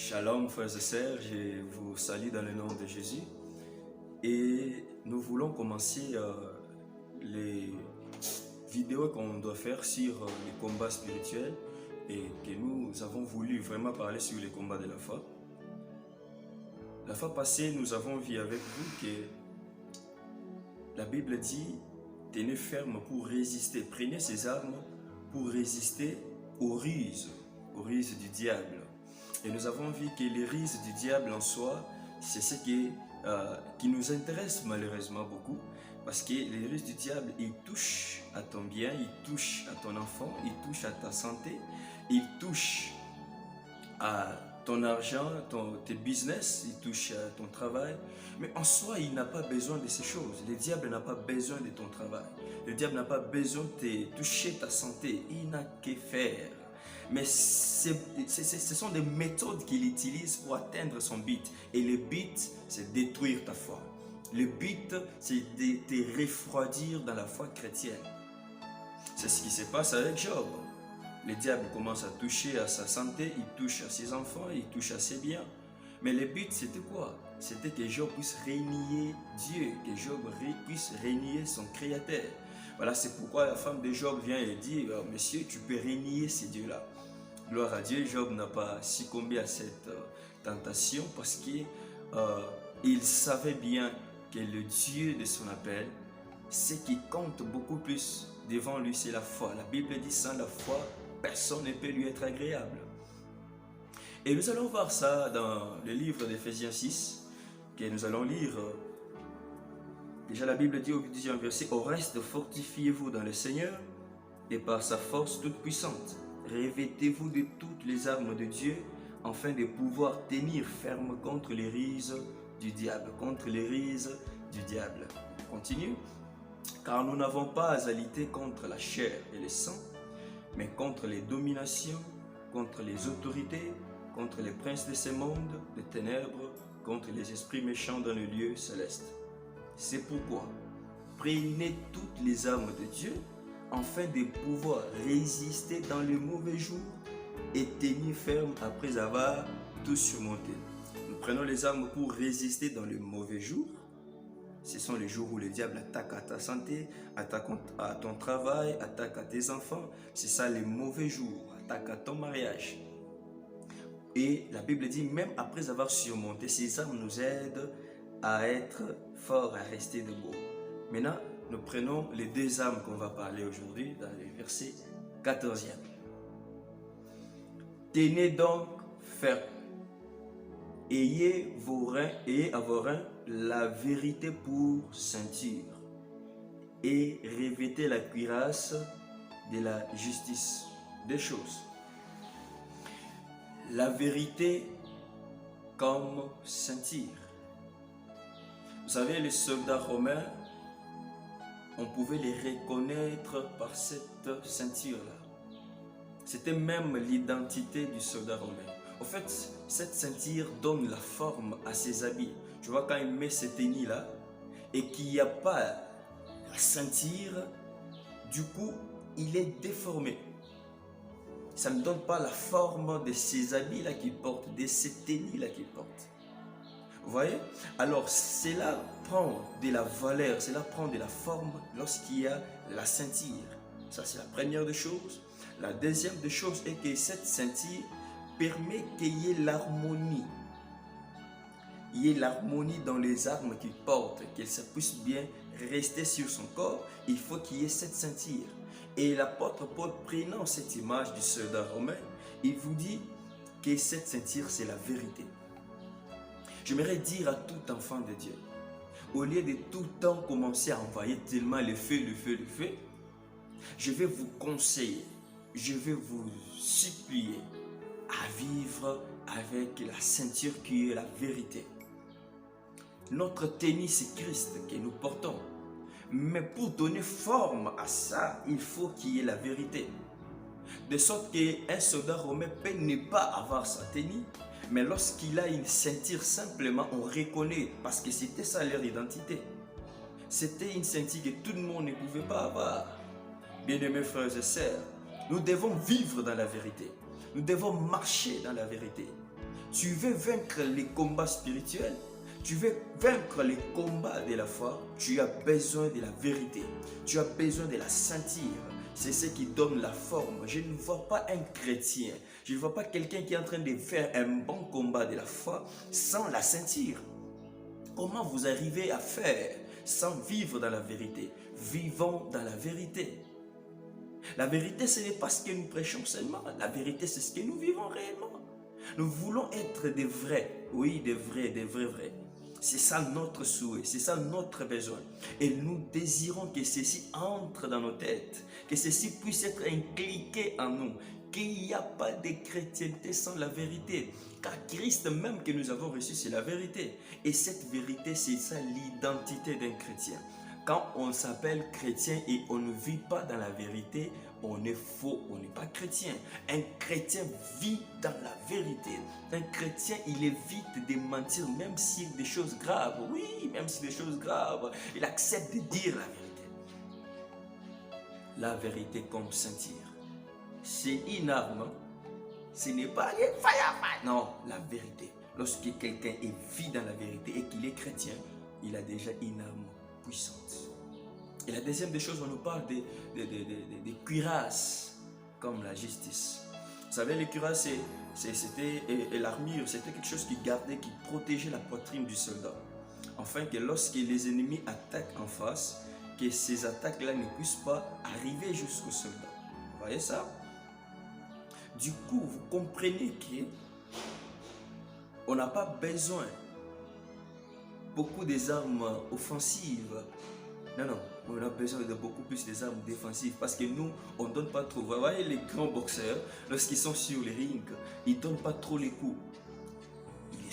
Shalom frères et sœurs, je vous salue dans le nom de Jésus et nous voulons commencer les vidéos qu'on doit faire sur les combats spirituels et que nous avons voulu vraiment parler sur les combats de la foi. La fois passée, nous avons vu avec vous que la Bible dit « Tenez ferme pour résister, prenez ces armes pour résister aux ruses du diable ». Et nous avons vu que les ruses du diable en soi, c'est ce qui nous intéresse malheureusement beaucoup. Parce que les ruses du diable, ils touchent à ton bien, ils touchent à ton enfant, ils touchent à ta santé, ils touchent à ton argent, tes business, ils touchent à ton travail. Mais en soi, il n'a pas besoin de ces choses. Le diable n'a pas besoin de ton travail. Le diable n'a pas besoin de toucher ta santé. Il n'a qu'à faire. Mais ce sont des méthodes qu'il utilise pour atteindre son but. Et le but, c'est détruire ta foi. Le but, c'est de te refroidir dans la foi chrétienne. C'est ce qui se passe avec Job. Le diable commence à toucher à sa santé, il touche à ses enfants, il touche à ses biens. Mais le but, c'était quoi? C'était que Job puisse régner Dieu, que Job puisse régner son Créateur. Voilà, c'est pourquoi la femme de Job vient et dit « Monsieur, tu peux régner ces dieux-là ». Gloire à Dieu, Job n'a pas succombé à cette tentation parce qu'il savait bien que le Dieu de son appel, ce qui compte beaucoup plus devant lui, c'est la foi. La Bible dit sans la foi, personne ne peut lui être agréable. Et nous allons voir ça dans le livre d'Éphésiens 6, que nous allons lire. Déjà la Bible dit au 10e verset, « Au reste, fortifiez-vous dans le Seigneur et par sa force toute puissante. Revêtez-vous de toutes les armes de Dieu afin de pouvoir tenir ferme contre les ruses du diable. » Contre les ruses du diable. On continue. « Car nous n'avons pas à lutter contre la chair et le sang, mais contre les dominations, contre les autorités, contre les princes de ce monde de ténèbres, contre les esprits méchants dans le lieu céleste. C'est pourquoi, prenez toutes les armes de Dieu, afin de pouvoir résister dans les mauvais jours et tenir ferme après avoir tout surmonté. » Nous prenons les armes pour résister dans les mauvais jours. Ce sont les jours où le diable attaque à ta santé, attaque à ton travail, attaque à tes enfants. C'est ça les mauvais jours, attaque à ton mariage. Et la Bible dit, même après avoir surmonté, ces armes nous aident à être forts, à rester debout. Maintenant, nous prenons les deux armes qu'on va parler aujourd'hui dans le verset 14e. Tenez donc ferme. Ayez à vos reins la vérité pour ceinture et revêtez la cuirasse de la justice. Des choses. La vérité comme ceinture. Vous savez, les soldats romains, on pouvait les reconnaître par cette ceinture-là. C'était même l'identité du soldat romain. En fait, cette ceinture donne la forme à ses habits. Tu vois, quand il met ses tennis-là et qu'il n'y a pas la ceinture, du coup, il est déformé. Ça ne donne pas la forme de ses habits-là qu'il porte, de ses tennis-là qu'il porte. Vous voyez? Alors, cela prend de la valeur, cela prend de la forme lorsqu'il y a la ceinture. Ça, c'est la première des choses. La deuxième des choses est que cette ceinture permet qu'il y ait l'harmonie. Il y ait l'harmonie dans les armes qu'il porte, que ça puisse bien rester sur son corps. Il faut qu'il y ait cette ceinture. Et l'apôtre Paul, prenant cette image du soldat romain, il vous dit que cette ceinture, c'est la vérité. J'aimerais dire à tout enfant de Dieu, au lieu de tout le temps commencer à envoyer tellement le feu, je vais vous conseiller, je vais vous supplier à vivre avec la ceinture qui est la vérité. Notre tennis, c'est Christ que nous portons. Mais pour donner forme à ça, il faut qu'il y ait la vérité. De sorte qu'un soldat romain peut ne pas avoir sa tenue, mais lorsqu'il a une ceinture, simplement, on reconnaît, parce que c'était ça leur identité. C'était une ceinture que tout le monde ne pouvait pas avoir. Bien-aimés frères et sœurs, nous devons vivre dans la vérité. Nous devons marcher dans la vérité. Tu veux vaincre les combats spirituels, tu veux vaincre les combats de la foi, tu as besoin de la vérité, tu as besoin de la sentir. C'est ce qui donne la forme. Je ne vois pas un chrétien, je ne vois pas quelqu'un qui est en train de faire un bon combat de la foi sans la sentir. Comment vous arrivez à faire sans vivre dans la vérité? Vivons dans la vérité. La vérité, ce n'est pas ce que nous prêchons seulement. La vérité, c'est ce que nous vivons réellement. Nous voulons être des vrais. Oui, des vrais. C'est ça notre souhait, c'est ça notre besoin. Et nous désirons que ceci entre dans nos têtes, que ceci puisse être inculqué en nous, qu'il n'y a pas de chrétienté sans la vérité. Car Christ même que nous avons reçu, c'est la vérité. Et cette vérité, c'est ça l'identité d'un chrétien. Quand on s'appelle chrétien et on ne vit pas dans la vérité, on est faux, on n'est pas chrétien. Un chrétien vit dans la vérité. Un chrétien, il évite de mentir, même si des choses graves. Oui, même si des choses graves, il accepte de dire la vérité. La vérité comme sentir. C'est une arme. Ce n'est pas les fire. Non, la vérité. Lorsque quelqu'un vit dans la vérité et qu'il est chrétien, il a déjà une arme puissante. Et la deuxième des choses, on nous parle des cuirasses comme la justice. Vous savez, les cuirasses, et l'armure, c'était quelque chose qui gardait, qui protégeait la poitrine du soldat. Afin que lorsque les ennemis attaquent en face, que ces attaques-là ne puissent pas arriver jusqu'au soldat. Vous voyez ça? Du coup, vous comprenez qu'on n'a pas besoin beaucoup des armes offensives. Non, on a besoin de beaucoup plus des armes défensives parce que nous, on ne donne pas trop. Vous voyez les grands boxeurs, lorsqu'ils sont sur les rings, ils ne donnent pas trop les coups. Il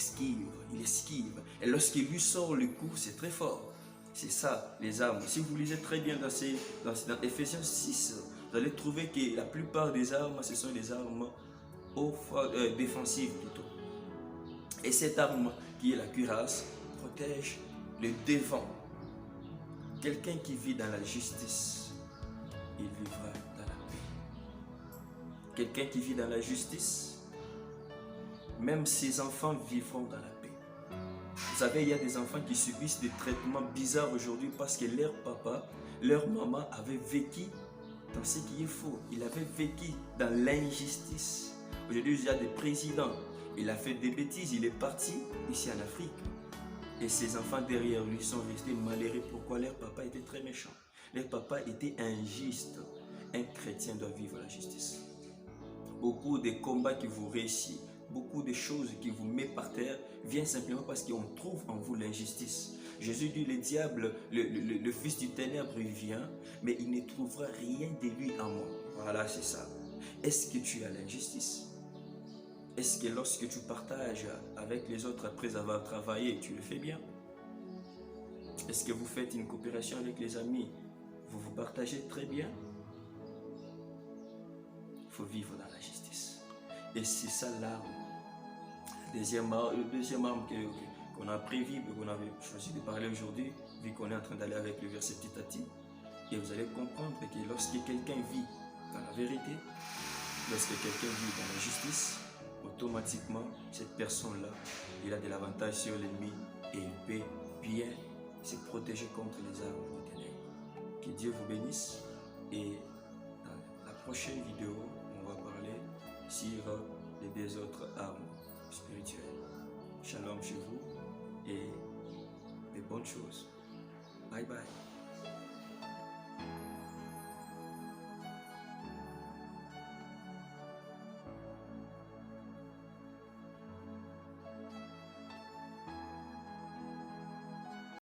esquive. Et lorsqu'il lui sort le coup, c'est très fort. C'est ça, les armes. Si vous lisez très bien dans Ephésiens 6, vous allez trouver que la plupart des armes, ce sont des armes défensives plutôt. Et cette arme, qui est la cuirasse, protège le devant. Quelqu'un qui vit dans la justice, il vivra dans la paix. Quelqu'un qui vit dans la justice, même ses enfants vivront dans la paix. Vous savez, il y a des enfants qui subissent des traitements bizarres aujourd'hui parce que leur papa, leur maman avait vécu dans ce qui est faux. Il avait vécu dans l'injustice. Aujourd'hui, il y a des présidents. Il a fait des bêtises, il est parti ici en Afrique. Et ses enfants derrière lui sont restés malheureux. Pourquoi? Leur papa était très méchant. Leur papa était injuste. Un chrétien doit vivre la justice. Beaucoup de combats qui vous réussissent, beaucoup de choses qui vous mettent par terre, viennent simplement parce qu'on trouve en vous l'injustice. Jésus dit, le diable, le fils du ténèbre, il vient, mais il ne trouvera rien de lui en moi. Voilà, c'est ça. Est-ce que tu as l'injustice? Est-ce que lorsque tu partages avec les autres après avoir travaillé, tu le fais bien? Est-ce que vous faites une coopération avec les amis? Vous vous partagez très bien? Il faut vivre dans la justice. Et c'est ça l'arme. Le deuxième arme qu'on a prévu, qu'on avait choisi de parler aujourd'hui, vu qu'on est en train d'aller avec le verset petit à petit. Et vous allez comprendre que lorsque quelqu'un vit dans la vérité, lorsque quelqu'un vit dans la justice, automatiquement, cette personne-là, il a de l'avantage sur l'ennemi et il peut bien se protéger contre les armes des ténèbres. Que Dieu vous bénisse et dans la prochaine vidéo, on va parler sur les deux autres armes spirituelles. Shalom chez vous et de bonnes choses. Bye bye.